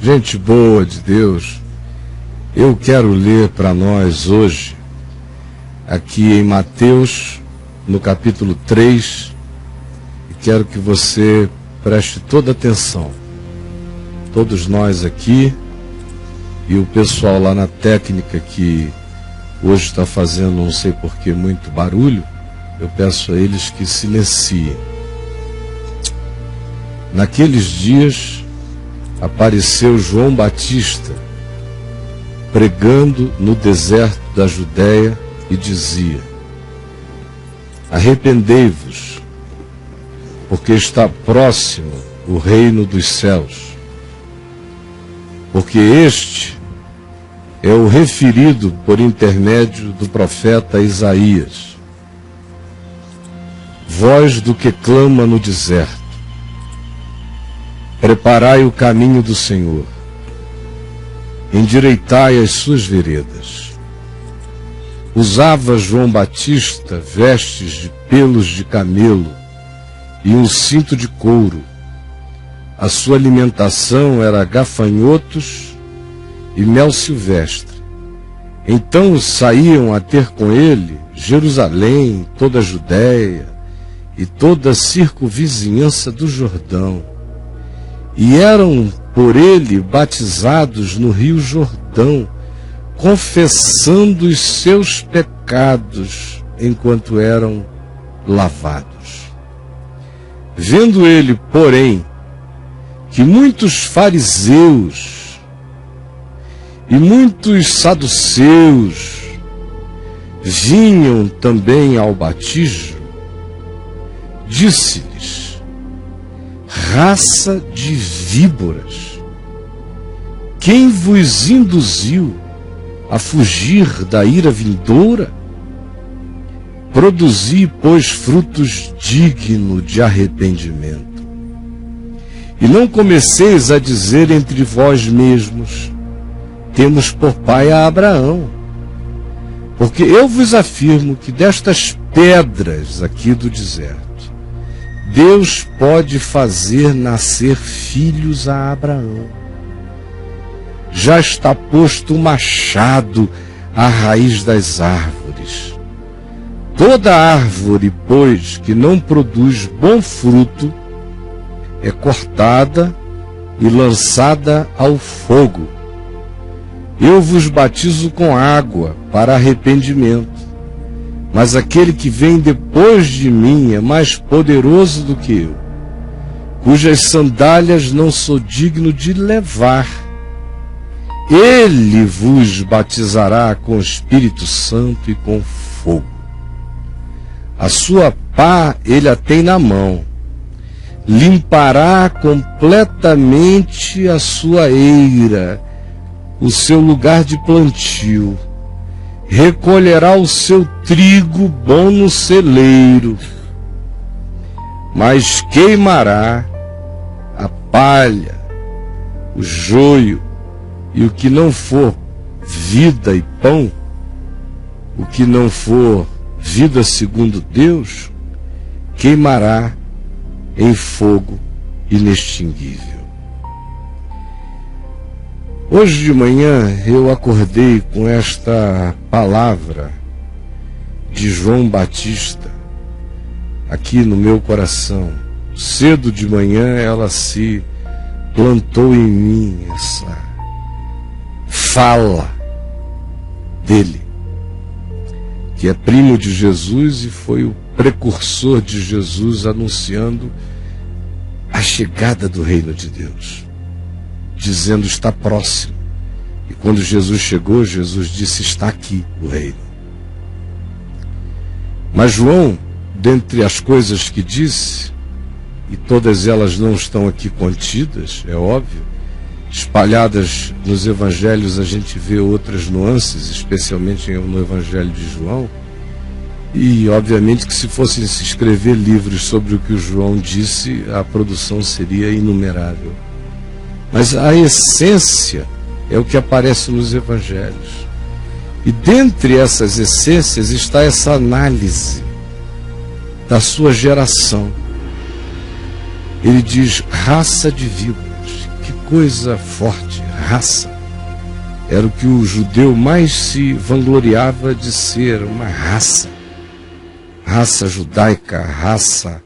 Gente boa de Deus, eu quero ler para nós hoje, aqui em Mateus, no capítulo 3, e quero que você preste toda atenção. Todos nós aqui, e o pessoal lá na técnica que hoje está fazendo, não sei porquê, muito barulho, eu peço a eles que silenciem. Naqueles dias, apareceu João Batista pregando no deserto da Judéia e dizia: arrependei-vos, porque está próximo o reino dos céus. Porque este é o referido por intermédio do profeta Isaías. Voz do que clama no deserto: preparai o caminho do Senhor, endireitai as suas veredas. Usava João Batista vestes de pelos de camelo e um cinto de couro. A sua alimentação era gafanhotos e mel silvestre. Então saíam a ter com ele Jerusalém, toda a Judéia e toda a circunvizinhança do Jordão. E eram por ele batizados no rio Jordão, confessando os seus pecados enquanto eram lavados. Vendo ele, porém, que muitos fariseus e muitos saduceus vinham também ao batismo, disse-lhes: raça de víboras, quem vos induziu a fugir da ira vindoura? Produzi, pois, frutos dignos de arrependimento. E não comeceis a dizer entre vós mesmos: temos por pai a Abraão. Porque eu vos afirmo que destas pedras aqui do deserto, Deus pode fazer nascer filhos a Abraão. Já está posto o machado à raiz das árvores. Toda árvore, pois, que não produz bom fruto, é cortada e lançada ao fogo. Eu vos batizo com água para arrependimento. Mas aquele que vem depois de mim é mais poderoso do que eu, cujas sandálias não sou digno de levar. Ele vos batizará com o Espírito Santo e com fogo. A sua pá ele a tem na mão. Limpará completamente a sua eira, o seu lugar de plantio. Recolherá o seu trigo bom no celeiro, mas queimará a palha, o joio, e o que não for vida e pão, o que não for vida segundo Deus, queimará em fogo inextinguível. Hoje de manhã eu acordei com esta palavra de João Batista aqui no meu coração. Cedo de manhã ela se plantou em mim, essa fala dele, que é primo de Jesus e foi o precursor de Jesus anunciando a chegada do reino de Deus, dizendo: está próximo. E quando Jesus chegou, Jesus disse: está aqui o reino. Mas João, dentre as coisas que disse, e todas elas não estão aqui contidas, é óbvio, espalhadas nos evangelhos a gente vê outras nuances, especialmente no evangelho de João, e obviamente que se fossem se escrever livros sobre o que o João disse, a produção seria inumerável. Mas a essência é o que aparece nos evangelhos. E dentre essas essências está essa análise da sua geração. Ele diz: raça de víboras. Que coisa forte. raça. Era o que o judeu mais se vangloriava de ser, uma raça. Raça judaica, raça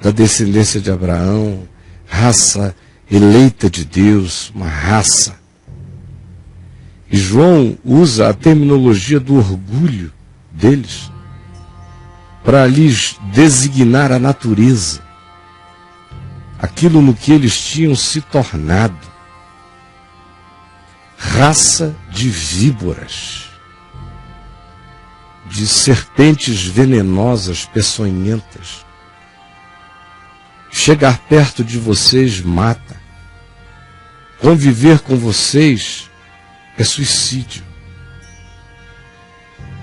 da descendência de Abraão, raça eleita de Deus, uma raça. E João usa a terminologia do orgulho deles para lhes designar a natureza, aquilo no que eles tinham se tornado. Raça de víboras, de serpentes venenosas, peçonhentas. Chegar perto de vocês mata. Conviver com vocês é suicídio.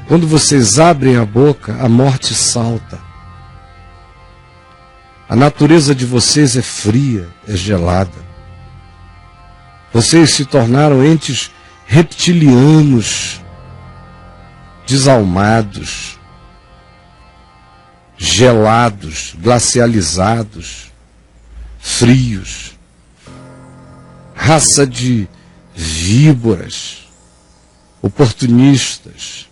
Quando vocês abrem a boca, a morte salta. A natureza de vocês é fria, é gelada. Vocês se tornaram entes reptilianos, desalmados, gelados, glacializados, frios. Raça de víboras, oportunistas,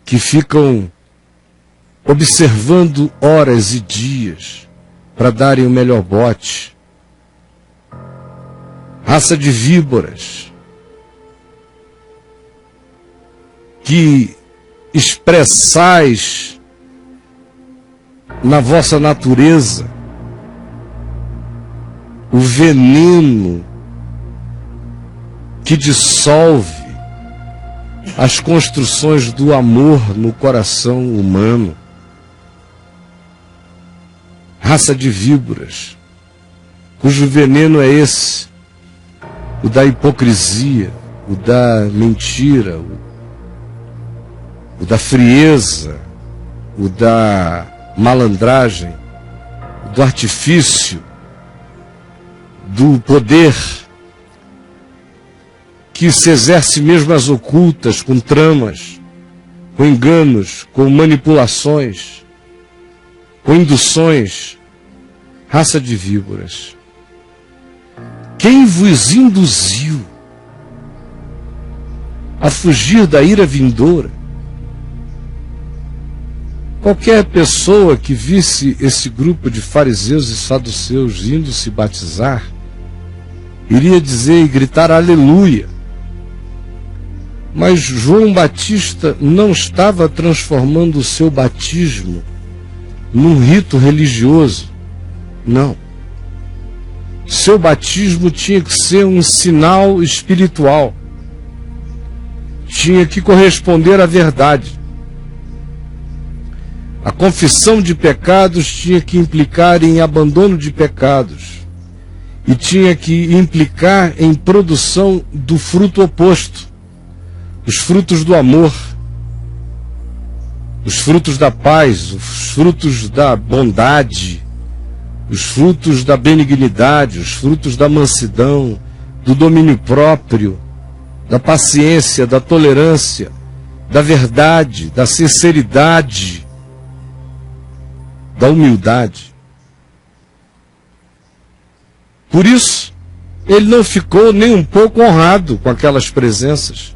que ficam observando horas e dias para darem o melhor bote. Raça de víboras, que expressais na vossa natureza o veneno que dissolve as construções do amor no coração humano. Raça de víboras, cujo veneno é esse, o da hipocrisia, o da mentira, o da frieza, o da malandragem, o do artifício, do poder que se exerce mesmo às ocultas, com tramas, com enganos, com manipulações, com induções. Raça de víboras. Quem vos induziu a fugir da ira vindoura? Qualquer pessoa que visse esse grupo de fariseus e saduceus indo se batizar, iria dizer e gritar aleluia. Mas João Batista não estava transformando o seu batismo num rito religioso. Não. Seu batismo tinha que ser um sinal espiritual. Tinha que corresponder à verdade. A confissão de pecados tinha que implicar em abandono de pecados. E tinha que implicar em produção do fruto oposto. Os frutos do amor, os frutos da paz, os frutos da bondade, os frutos da benignidade, os frutos da mansidão, do domínio próprio, da paciência, da tolerância, da verdade, da sinceridade, da humildade. Por isso, ele não ficou nem um pouco honrado com aquelas presenças.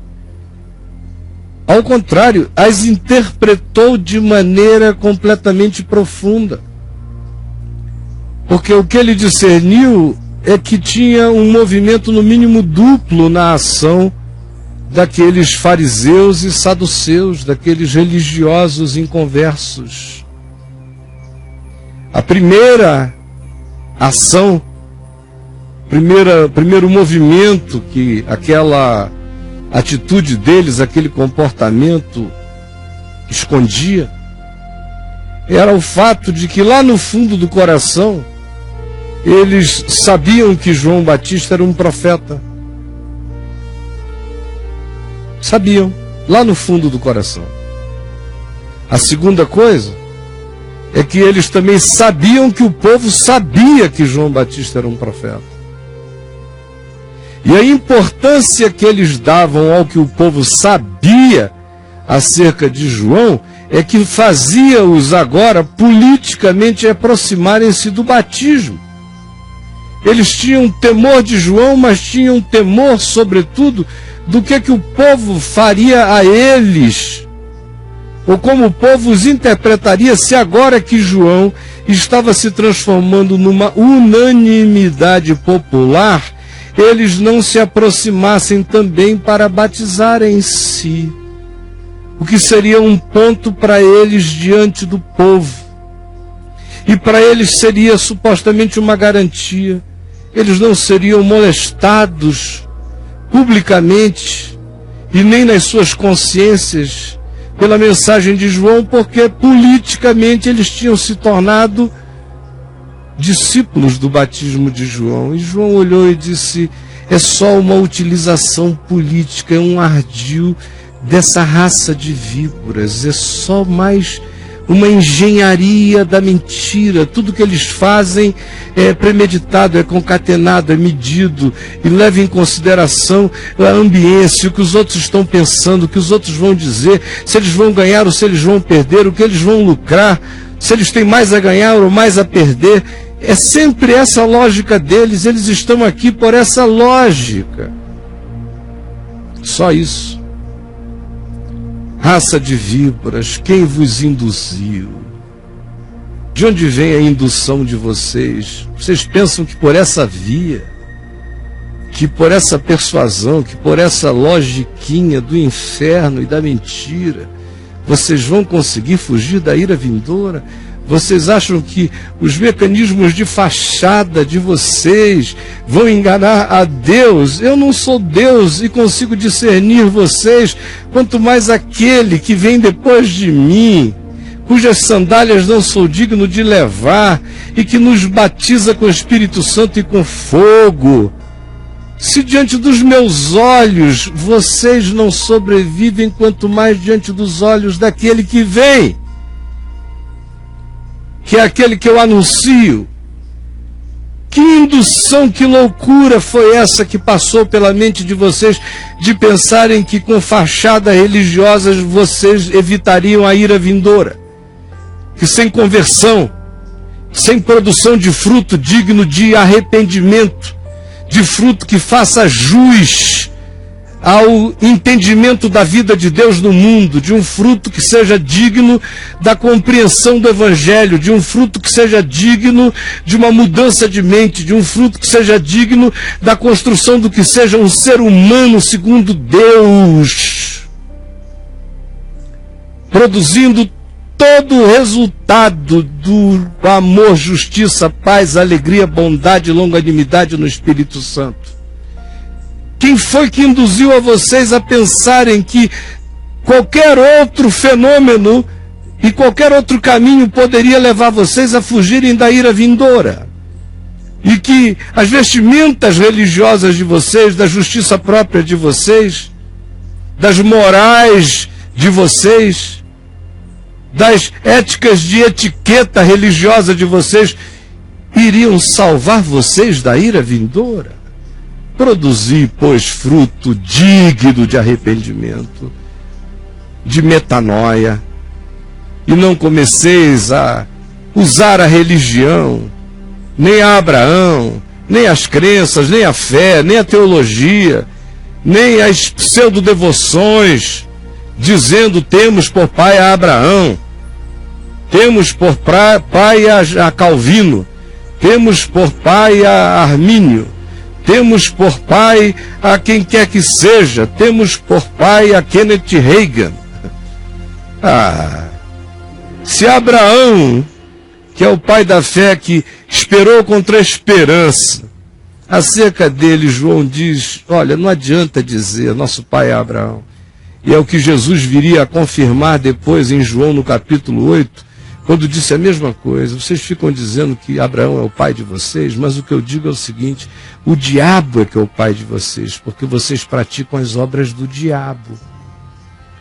Ao contrário, as interpretou de maneira completamente profunda. Porque o que ele discerniu é que tinha um movimento no mínimo duplo na ação daqueles fariseus e saduceus, daqueles religiosos inconversos. A primeira ação, primeiro movimento que aquela atitude deles, aquele comportamento escondia, era o fato de que lá no fundo do coração eles sabiam que João Batista era um profeta. Sabiam, lá no fundo do coração. A segunda coisa é que eles também sabiam que o povo sabia que João Batista era um profeta. E a importância que eles davam ao que o povo sabia acerca de João é que fazia-os agora politicamente aproximarem-se do batismo. Eles tinham temor de João, mas tinham temor, sobretudo, do que o povo faria a eles, ou como o povo os interpretaria se agora que João estava se transformando numa unanimidade popular, eles não se aproximassem também para batizarem-se, o que seria um ponto para eles diante do povo. E para eles seria supostamente uma garantia. Eles não seriam molestados publicamente e nem nas suas consciências pela mensagem de João, porque politicamente eles tinham se tornado discípulos do batismo de João. E João olhou e disse: é só uma utilização política, é um ardil dessa raça de víboras, é só mais uma engenharia da mentira. Tudo que eles fazem é premeditado, é concatenado, é medido e leva em consideração a ambiência, o que os outros estão pensando, o que os outros vão dizer, se eles vão ganhar ou se eles vão perder, o que eles vão lucrar, se eles têm mais a ganhar ou mais a perder. É sempre essa lógica deles, eles estão aqui por essa lógica. Só isso. Raça de víboras, quem vos induziu? De onde vem a indução de vocês? Vocês pensam que por essa via, que por essa persuasão, que por essa logiquinha do inferno e da mentira, vocês vão conseguir fugir da ira vindoura? Vocês acham que os mecanismos de fachada de vocês vão enganar a Deus? Eu não sou Deus e consigo discernir vocês, quanto mais aquele que vem depois de mim, cujas sandálias não sou digno de levar e que nos batiza com o Espírito Santo e com fogo. Se diante dos meus olhos vocês não sobrevivem, quanto mais diante dos olhos daquele que vem, que é aquele que eu anuncio. Que indução, que loucura foi essa que passou pela mente de vocês, de pensarem que com fachada religiosa vocês evitariam a ira vindoura? Que sem conversão, sem produção de fruto digno de arrependimento, de fruto que faça jus ao entendimento da vida de Deus no mundo, de um fruto que seja digno da compreensão do Evangelho, de um fruto que seja digno de uma mudança de mente, de um fruto que seja digno da construção do que seja um ser humano segundo Deus, produzindo todo o resultado do amor, justiça, paz, alegria, bondade e longanimidade no Espírito Santo. Quem foi que induziu a vocês a pensarem que qualquer outro fenômeno e qualquer outro caminho poderia levar vocês a fugirem da ira vindoura? E que as vestimentas religiosas de vocês, da justiça própria de vocês, das morais de vocês, das éticas de etiqueta religiosa de vocês, iriam salvar vocês da ira vindoura? Produzi, pois, fruto digno de arrependimento, de metanoia, e não comeceis a usar a religião, nem a Abraão, nem as crenças, nem a fé, nem a teologia, nem as pseudo-devoções, dizendo: temos por pai a Abraão, temos por pai a Calvino, temos por pai a Armínio, temos por pai a quem quer que seja, temos por pai a Kenneth Reagan. Se Abraão, que é o pai da fé, que esperou contra a esperança, acerca dele João diz: olha, não adianta dizer nosso pai é Abraão. E é o que Jesus viria a confirmar depois em João no capítulo 8, quando disse a mesma coisa. Vocês ficam dizendo que Abraão é o pai de vocês, mas o que eu digo é o seguinte: o diabo é que é o pai de vocês, porque vocês praticam as obras do diabo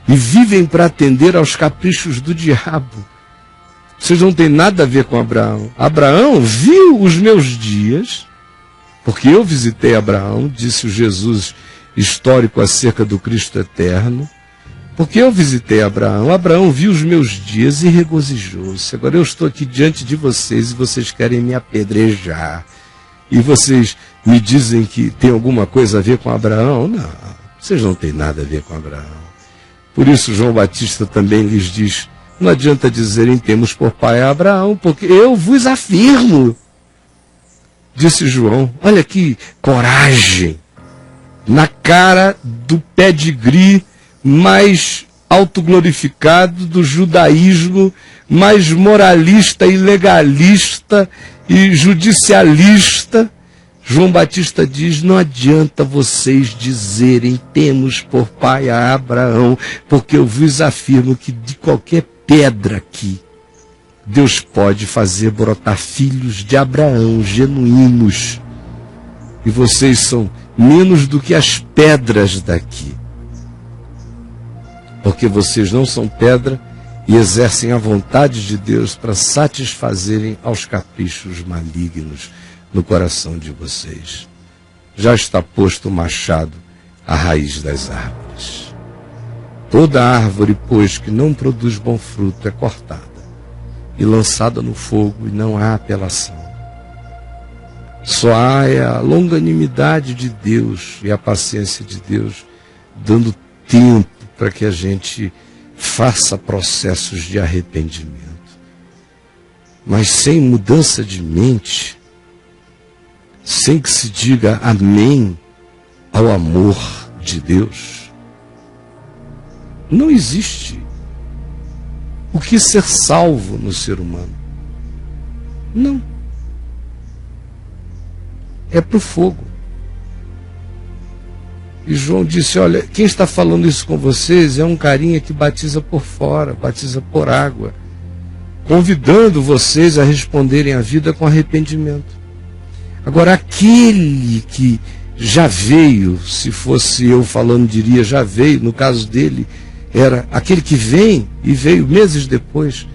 e vivem para atender aos caprichos do diabo. Vocês não têm nada a ver com Abraão. Abraão viu os meus dias, porque eu visitei Abraão, disse o Jesus histórico acerca do Cristo eterno. Porque eu visitei Abraão, Abraão viu os meus dias e regozijou-se. Agora eu estou aqui diante de vocês e vocês querem me apedrejar. E vocês me dizem que tem alguma coisa a ver com Abraão? Não, vocês não têm nada a ver com Abraão. Por isso João Batista também lhes diz, não adianta dizerem temos por pai a Abraão, porque eu vos afirmo, disse João, olha que coragem, na cara do pedigree mais autoglorificado do judaísmo, mais moralista e legalista e judicialista. João Batista diz, não adianta vocês dizerem temos por pai a Abraão, porque eu vos afirmo que de qualquer pedra aqui, Deus pode fazer brotar filhos de Abraão genuínos. E vocês são menos do que as pedras daqui. Porque vocês não são pedra e exercem a vontade de Deus para satisfazerem aos caprichos malignos no coração de vocês. Já está posto o machado à raiz das árvores. Toda árvore, pois, que não produz bom fruto é cortada e lançada no fogo, e não há apelação. Só há a longanimidade de Deus e a paciência de Deus, dando tempo para que a gente faça processos de arrependimento. Mas sem mudança de mente, sem que se diga amém ao amor de Deus, não existe o que ser salvo no ser humano. Não. É para o fogo. E João disse, olha, quem está falando isso com vocês é um carinha que batiza por fora, batiza por água, convidando vocês a responderem à vida com arrependimento. Agora, aquele que já veio, se fosse eu falando, diria já veio, no caso dele, era aquele que vem e veio meses depois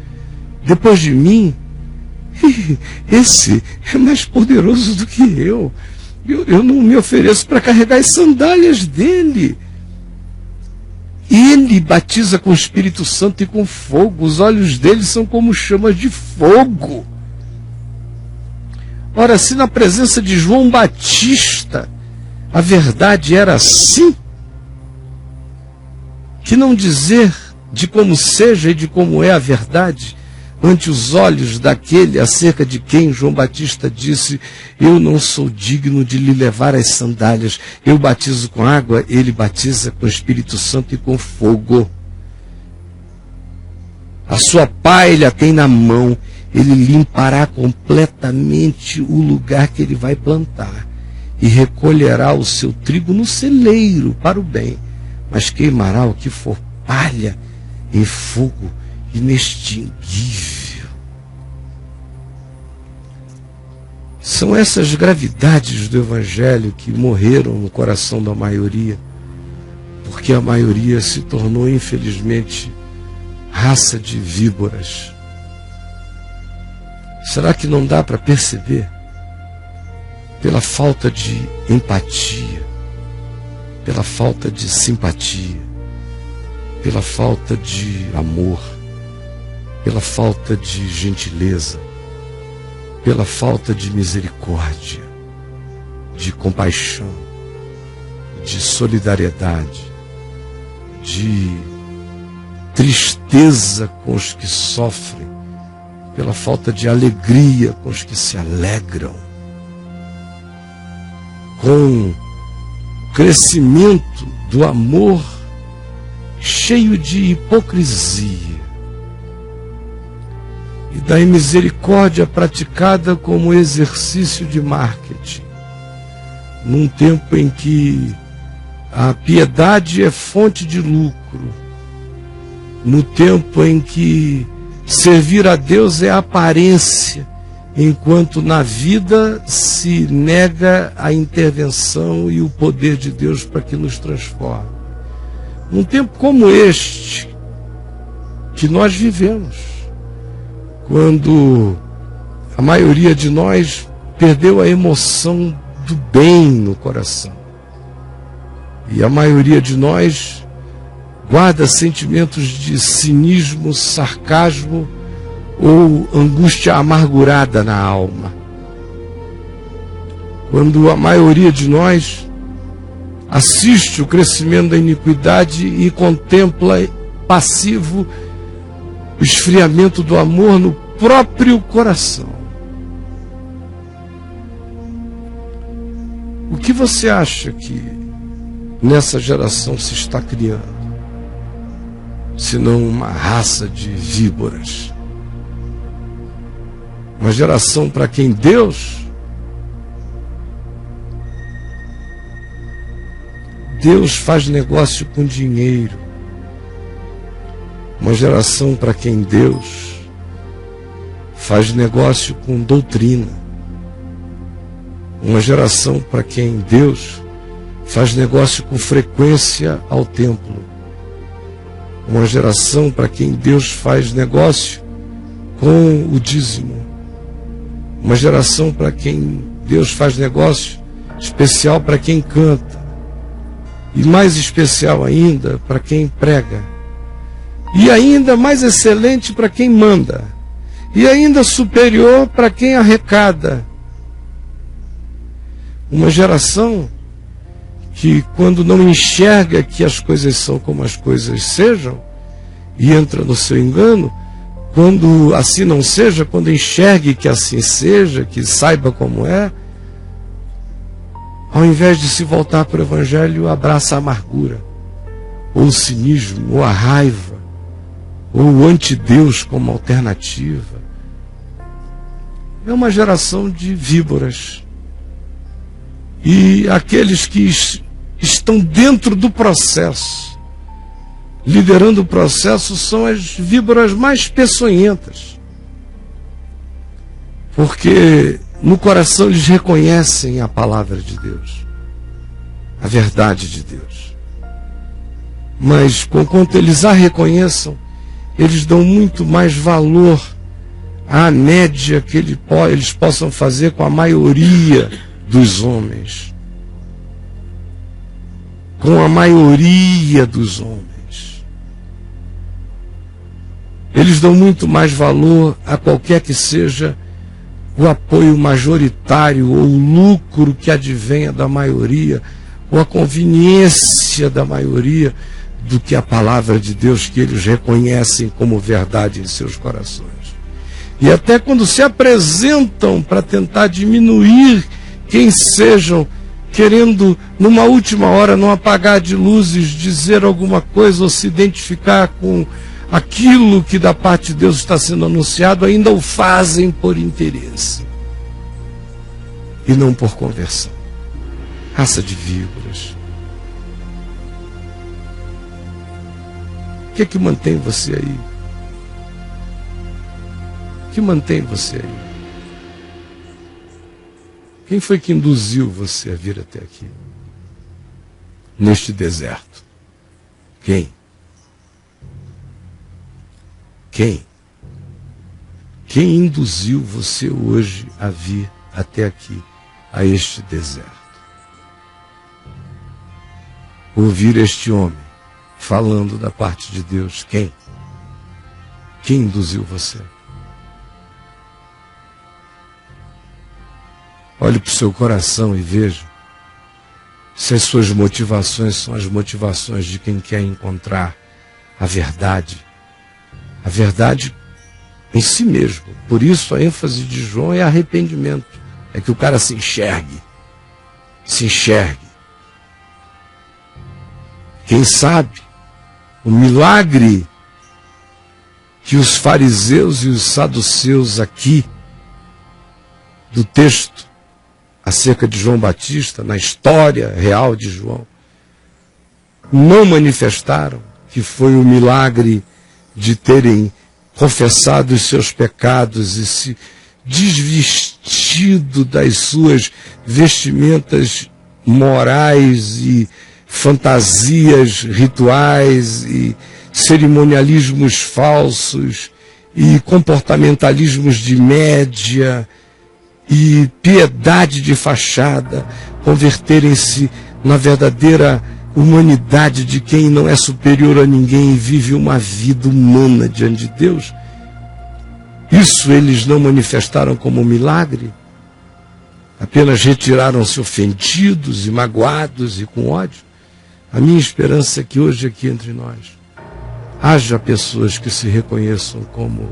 de mim, esse é mais poderoso do que eu. Eu não me ofereço para carregar as sandálias dele. Ele batiza com o Espírito Santo e com fogo. Os olhos dele são como chamas de fogo. Ora, se na presença de João Batista a verdade era assim, que não dizer de como seja e de como é a verdade ante os olhos daquele acerca de quem João Batista disse, eu não sou digno de lhe levar as sandálias, eu batizo com água, ele batiza com o Espírito Santo e com fogo. A sua palha tem na mão, ele limpará completamente o lugar que ele vai plantar e recolherá o seu trigo no celeiro para o bem, mas queimará o que for palha em fogo inextinguível. São essas gravidades do Evangelho que morreram no coração da maioria, porque a maioria se tornou, infelizmente, raça de víboras. Será que não dá para perceber? Pela falta de empatia, pela falta de simpatia, pela falta de amor, pela falta de gentileza, pela falta de misericórdia, de compaixão, de solidariedade, de tristeza com os que sofrem, pela falta de alegria com os que se alegram, com o crescimento do amor cheio de hipocrisia e da misericórdia praticada como exercício de marketing, num tempo em que a piedade é fonte de lucro, no tempo em que servir a Deus é aparência, enquanto na vida se nega a intervenção e o poder de Deus para que nos transforme. Num tempo como este que nós vivemos, quando a maioria de nós perdeu a emoção do bem no coração, e a maioria de nós guarda sentimentos de cinismo, sarcasmo ou angústia amargurada na alma. quando a maioria de nós assiste o crescimento da iniquidade e contempla passivo o esfriamento do amor no próprio coração. O que você acha que nessa geração se está criando, senão uma raça de víboras? Uma geração para quem Deus faz negócio com dinheiro. Uma geração para quem Deus faz negócio com doutrina. Uma geração para quem Deus faz negócio com frequência ao templo. Uma geração para quem Deus faz negócio com o dízimo. Uma geração para quem Deus faz negócio especial para quem canta. E mais especial ainda para quem prega. E ainda mais excelente para quem manda. E ainda superior para quem arrecada. Uma geração que, quando não enxerga que as coisas são como as coisas sejam, e entra no seu engano, quando assim não seja, quando enxergue que assim seja, que saiba como é, ao invés de se voltar para o Evangelho, abraça a amargura, ou o cinismo, ou a raiva, ou o antideus como alternativa. É uma geração de víboras. E aqueles que estão dentro do processo, liderando o processo, são as víboras mais peçonhentas. Porque no coração eles reconhecem a palavra de Deus, a verdade de Deus. Mas, conquanto eles a reconheçam, eles dão muito mais valor à média que eles possam fazer com a maioria dos homens. Com a maioria dos homens. Eles dão muito mais valor a qualquer que seja o apoio majoritário ou o lucro que advenha da maioria, ou a conveniência da maioria, do que a palavra de Deus que eles reconhecem como verdade em seus corações. E até quando se apresentam para tentar diminuir quem sejam, querendo numa última hora, num apagar de luzes, dizer alguma coisa ou se identificar com aquilo que da parte de Deus está sendo anunciado, ainda o fazem por interesse e não por conversão. Raça de víboras. O que é que mantém você aí? O que mantém você aí? Quem foi que induziu você a vir até aqui? Neste deserto? Quem? Quem? Quem induziu você hoje a vir até aqui, a este deserto? Ouvir este homem falando da parte de Deus. Quem? Quem induziu você? Olhe para o seu coração e veja se as suas motivações são as motivações de quem quer encontrar a verdade em si mesmo. Por isso a ênfase de João é arrependimento. É que o cara se enxergue. Quem sabe o milagre que os fariseus e os saduceus aqui do texto acerca de João Batista, na história real de João, não manifestaram, que foi o milagre de terem confessado os seus pecados e se desvestido das suas vestimentas morais e fantasias rituais e cerimonialismos falsos e comportamentalismos de média e piedade de fachada, converterem-se na verdadeira humanidade de quem não é superior a ninguém e vive uma vida humana diante de Deus. Isso eles não manifestaram como milagre? apenas retiraram-se ofendidos e magoados e com ódio. A minha esperança é que hoje aqui entre nós haja pessoas que se reconheçam como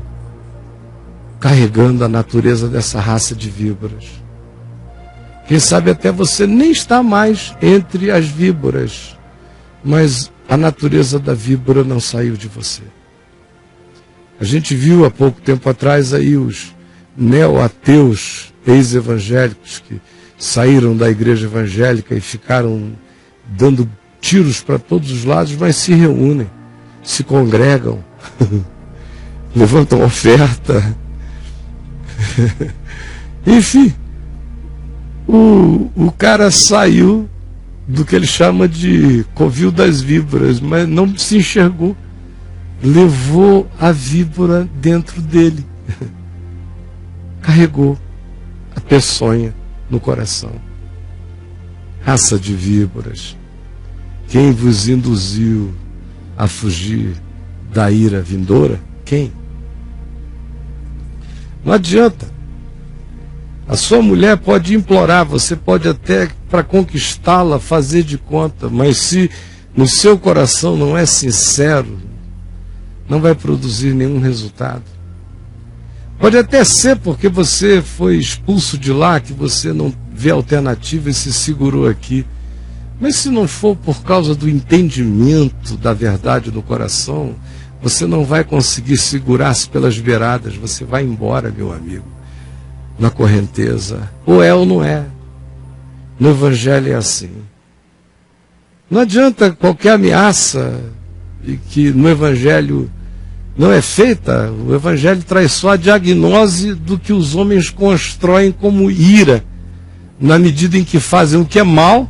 carregando a natureza dessa raça de víboras. Quem sabe até você nem está mais entre as víboras, mas a natureza da víbora não saiu de você. A gente viu há pouco tempo atrás aí os neo-ateus ex-evangélicos que saíram da igreja evangélica e ficaram dando tiros para todos os lados, mas se reúnem, se congregam, levantam oferta. Enfim, o cara saiu do que ele chama de covil das víboras, mas não se enxergou. Levou a víbora dentro dele. Carregou a peçonha no coração. Raça de víboras, quem vos induziu a fugir da ira vindoura? Quem? Não adianta. A sua mulher pode implorar, você pode até, para conquistá-la, fazer de conta, mas se no seu coração não é sincero, não vai produzir nenhum resultado. Pode até ser porque você foi expulso de lá, que você não vê alternativa e se segurou aqui. Mas se não for por causa do entendimento da verdade no coração, você não vai conseguir segurar-se pelas beiradas, você vai embora, meu amigo, na correnteza. Ou é ou não é. No Evangelho é assim. Não adianta qualquer ameaça que no Evangelho não é feita. O Evangelho traz só a diagnose do que os homens constroem como ira, na medida em que fazem o que é mal,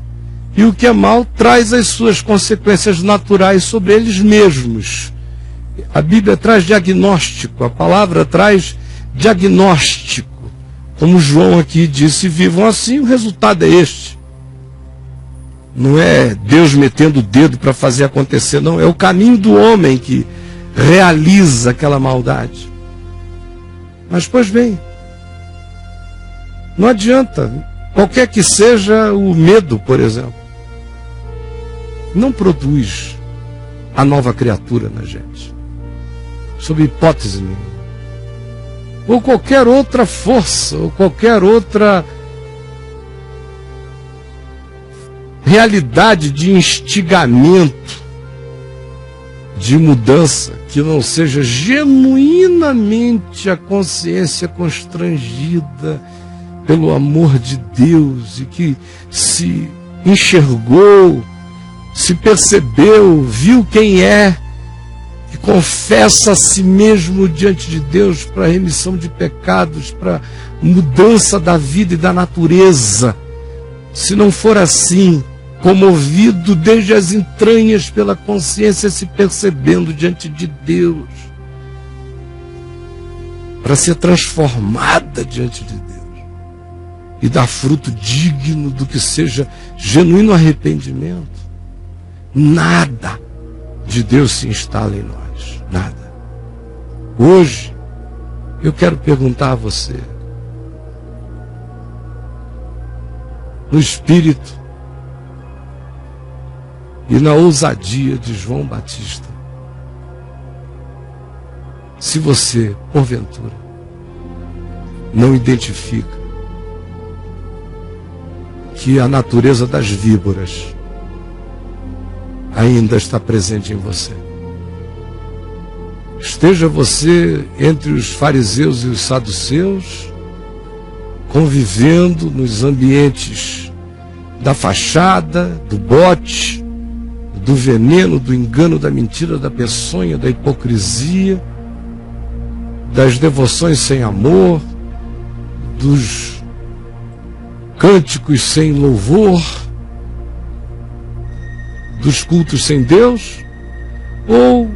e o que é mal traz as suas consequências naturais sobre eles mesmos. A Bíblia traz diagnóstico, a palavra traz diagnóstico. Como João aqui disse, vivam assim, o resultado é este. Não é Deus metendo o dedo para fazer acontecer, não. É o caminho do homem que realiza aquela maldade. Mas, pois bem, não adianta, qualquer que seja o medo, por exemplo, não produz a nova criatura na gente, sob hipótese nenhuma. Ou qualquer outra força, ou qualquer outra realidade de instigamento, de mudança, que não seja genuinamente a consciência constrangida pelo amor de Deus e que se enxergou, se percebeu, viu quem é e confessa a si mesmo diante de Deus para remissão de pecados, para mudança da vida e da natureza. Se não for assim, comovido desde as entranhas pela consciência, se percebendo diante de Deus, para ser transformada diante de Deus e dar fruto digno do que seja genuíno arrependimento, nada de Deus se instala em nós, nada. Hoje, eu quero perguntar a você, no espírito e na ousadia de João Batista, se você, porventura, não identifica que a natureza das víboras ainda está presente em você. Esteja você entre os fariseus e os saduceus, convivendo nos ambientes da fachada, do bote, do veneno, do engano, da mentira, da peçonha, da hipocrisia, das devoções sem amor, dos cânticos sem louvor, dos cultos sem Deus, ou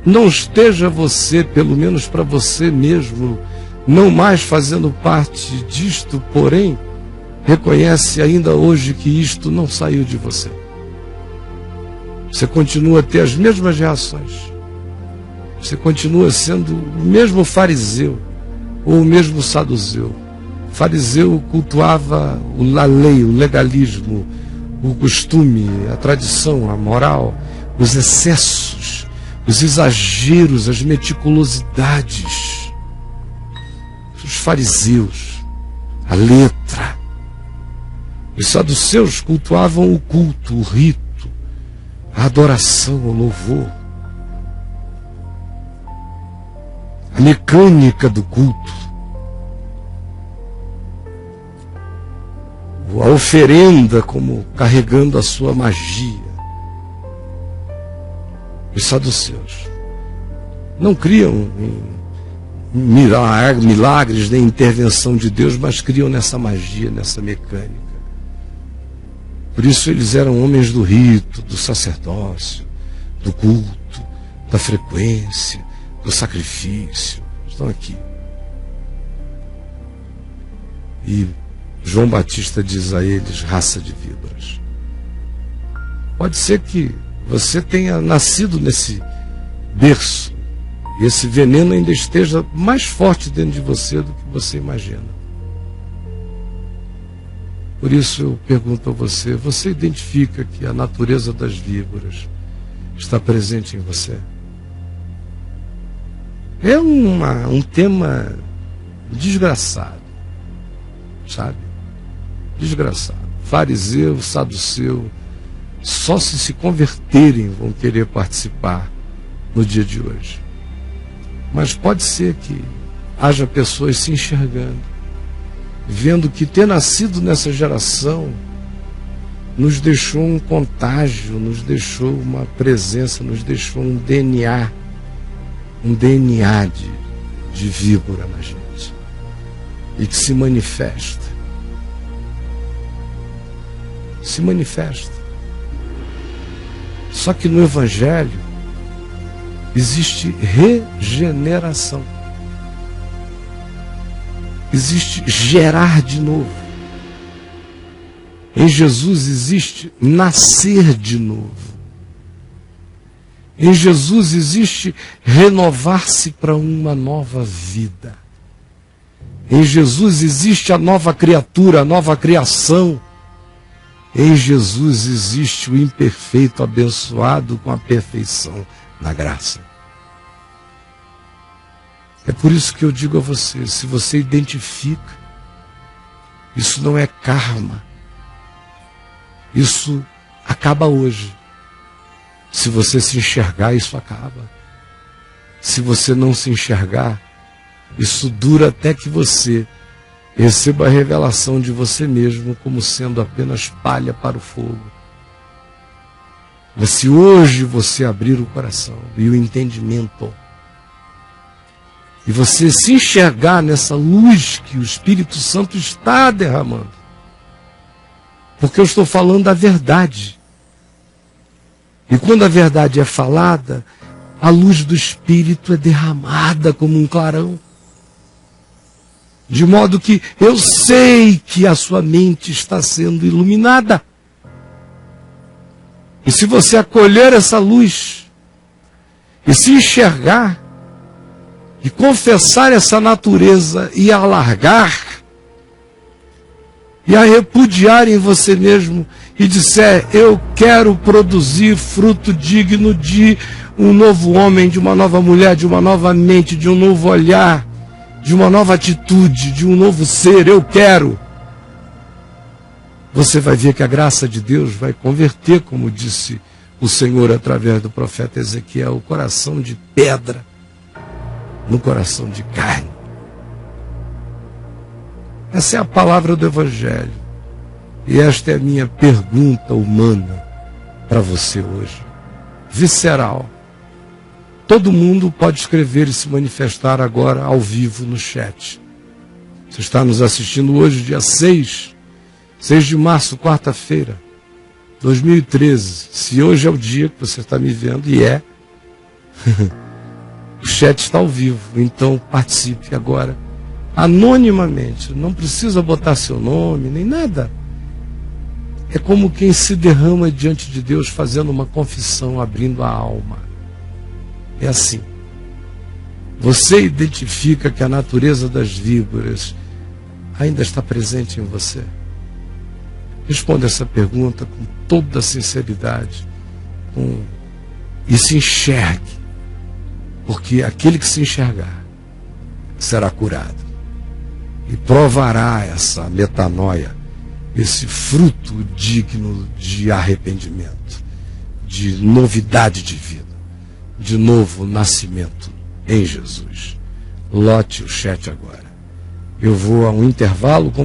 não esteja você, pelo menos para você mesmo, não mais fazendo parte disto, porém, reconhece ainda hoje que isto não saiu de você. Você continua a ter as mesmas reações. Você continua sendo o mesmo fariseu ou o mesmo saduceu, fariseu cultuava a lei, o legalismo, o costume, a tradição, a moral, os excessos, os exageros, as meticulosidades. Os fariseus, a letra. Os saduceus cultuavam o culto, o rito, a adoração, o louvor, a mecânica do culto, a oferenda como carregando a sua magia. Os saduceus não criam em milagres nem intervenção de Deus, mas criam nessa magia, nessa mecânica. Por isso eles eram homens do rito, do sacerdócio, do culto, da frequência, do sacrifício. Estão aqui. E João Batista diz a eles: raça de víboras. Pode ser que você tenha nascido nesse berço e esse veneno ainda esteja mais forte dentro de você do que você imagina. Por isso eu pergunto a você: você identifica que a natureza das víboras está presente em você? É um tema desgraçado, sabe? Desgraçado. Fariseu, saduceu, só se converterem vão querer participar no dia de hoje. Mas pode ser que haja pessoas se enxergando, vendo que ter nascido nessa geração nos deixou um contágio, nos deixou uma presença, nos deixou um DNA de víbora na gente, e que se manifesta. Se manifesta. Só que no Evangelho existe regeneração. Existe gerar de novo. Em Jesus existe nascer de novo. Em Jesus existe renovar-se para uma nova vida. Em Jesus existe a nova criatura, a nova criação. Em Jesus existe o imperfeito abençoado com a perfeição na graça. É por isso que eu digo a você: se você identifica, isso não é karma. Isso acaba hoje. Se você se enxergar, isso acaba. Se você não se enxergar, isso dura até que você receba a revelação de você mesmo como sendo apenas palha para o fogo. Mas se hoje você abrir o coração e o entendimento, e você se enxergar nessa luz que o Espírito Santo está derramando, porque eu estou falando a verdade. E quando a verdade é falada, a luz do Espírito é derramada como um clarão. De modo que eu sei que a sua mente está sendo iluminada. E se você acolher essa luz, e se enxergar, e confessar essa natureza, e a largar, e a repudiar em você mesmo, e disser: eu quero produzir fruto digno de um novo homem, de uma nova mulher, de uma nova mente, de um novo olhar, de uma nova atitude, de um novo ser, eu quero. Você vai ver que a graça de Deus vai converter, como disse o Senhor através do profeta Ezequiel, o coração de pedra no coração de carne. Essa é a palavra do Evangelho. E esta é a minha pergunta humana para você hoje. Visceral. Todo mundo pode escrever e se manifestar agora ao vivo no chat. Você está nos assistindo hoje, dia 6 de março, quarta-feira, 2013. Se hoje é o dia que você está me vendo, e é, o chat está ao vivo. Então participe agora, anonimamente. Não precisa botar seu nome, nem nada. É como quem se derrama diante de Deus fazendo uma confissão, abrindo a alma. É assim. Você identifica que a natureza das víboras ainda está presente em você? Responda essa pergunta com toda a sinceridade e se enxergue, porque aquele que se enxergar será curado e provará essa metanoia, esse fruto digno de arrependimento, de novidade de vida, de novo nascimento em Jesus. Lote o chat agora. Eu vou a um intervalo com